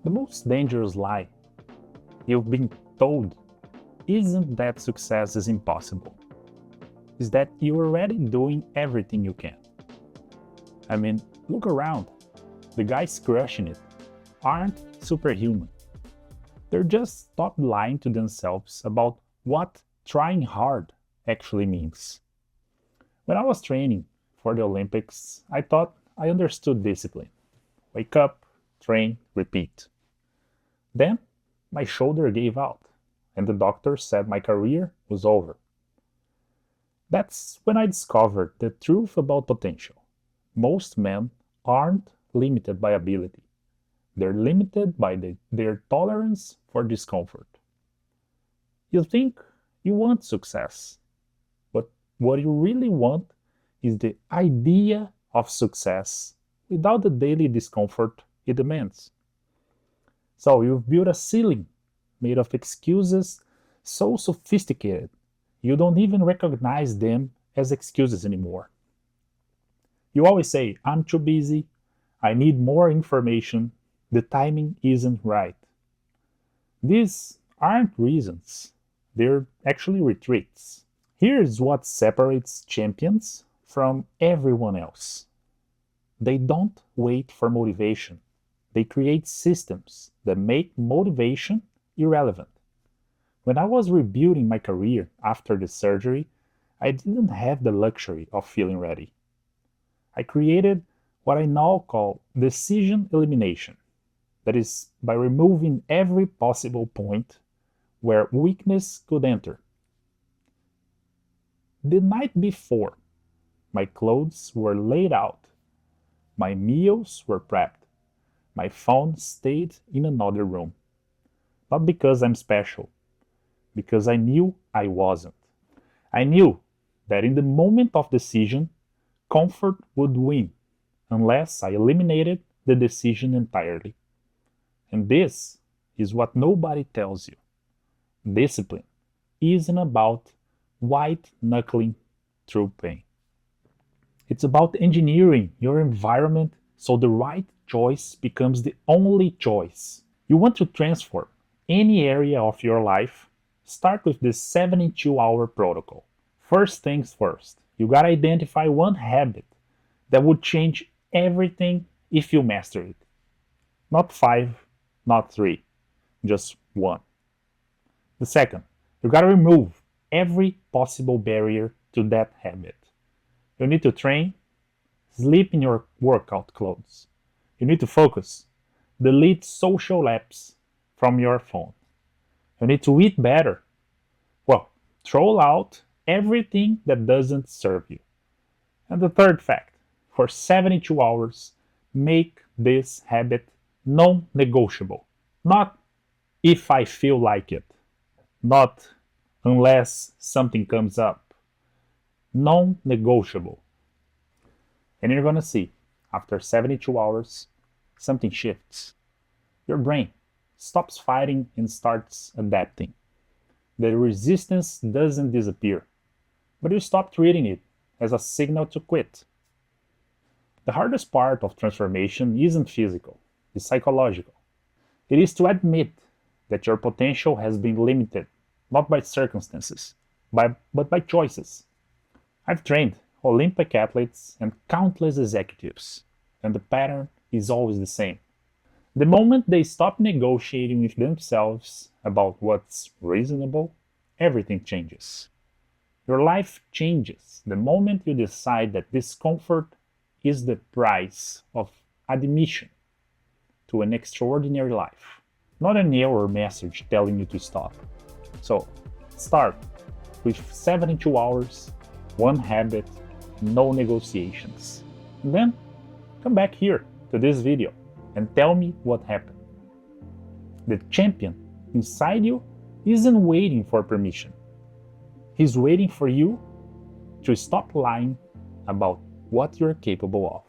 The most dangerous lie you've been told isn't that success is impossible. It's that you're already doing everything you can. I mean, look around. The guys crushing it aren't superhuman. They're just stopped lying to themselves about what trying hard actually means. When I was training for the Olympics, I thought I understood discipline. Wake up, train, repeat. Then my shoulder gave out, and the doctor said my career was over. That's when I discovered the truth about potential. Most men aren't limited by ability. They're limited by their tolerance for discomfort. You think you want success, but what you really want is the idea of success without the daily discomfort it demands. So you've built a ceiling made of excuses so sophisticated you don't even recognize them as excuses anymore. You always say, I'm too busy, I need more information, the timing isn't right. These aren't reasons, they're actually retreats. Here's what separates champions from everyone else. They don't wait for motivation. They create systems that make motivation irrelevant. When I was rebuilding my career after the surgery, I didn't have the luxury of feeling ready. I created what I now call decision elimination. That is, by removing every possible point where weakness could enter. The night before, my clothes were laid out, my meals were prepped, my phone stayed in another room. Not because I'm special, because I knew I wasn't. I knew that in the moment of decision, comfort would win, unless I eliminated the decision entirely. And this is what nobody tells you. Discipline isn't about white-knuckling through pain. It's about engineering your environment so the right choice becomes the only choice. You want to transform any area of your life, start with this 72-hour protocol. First things first, you gotta identify one habit that would change everything if you master it. Not 5, not 3, just 1. The second, you gotta remove every possible barrier to that habit. You need to train, sleep in your workout clothes. You need to focus, delete social apps from your phone. You need to eat better. Well, throw out everything that doesn't serve you. And the third fact, for 72 hours, make this habit non-negotiable. Not if I feel like it. Not unless something comes up. Non-negotiable. And you're gonna see, after 72 hours, something shifts. Your brain stops fighting and starts adapting. The resistance doesn't disappear, but you stop treating it as a signal to quit. The hardest part of transformation isn't physical, it's psychological. It is to admit that your potential has been limited, not by circumstances, but by choices. I've trained Olympic athletes and countless executives, and the pattern is always the same. The moment they stop negotiating with themselves about what's reasonable, everything changes. Your life changes the moment you decide that discomfort is the price of admission to an extraordinary life, not an error message telling you to stop. So, start with 72 hours, one habit, no negotiations. And then, come back here to this video and tell me what happened. The champion inside you isn't waiting for permission. He's waiting for you to stop lying about what you're capable of.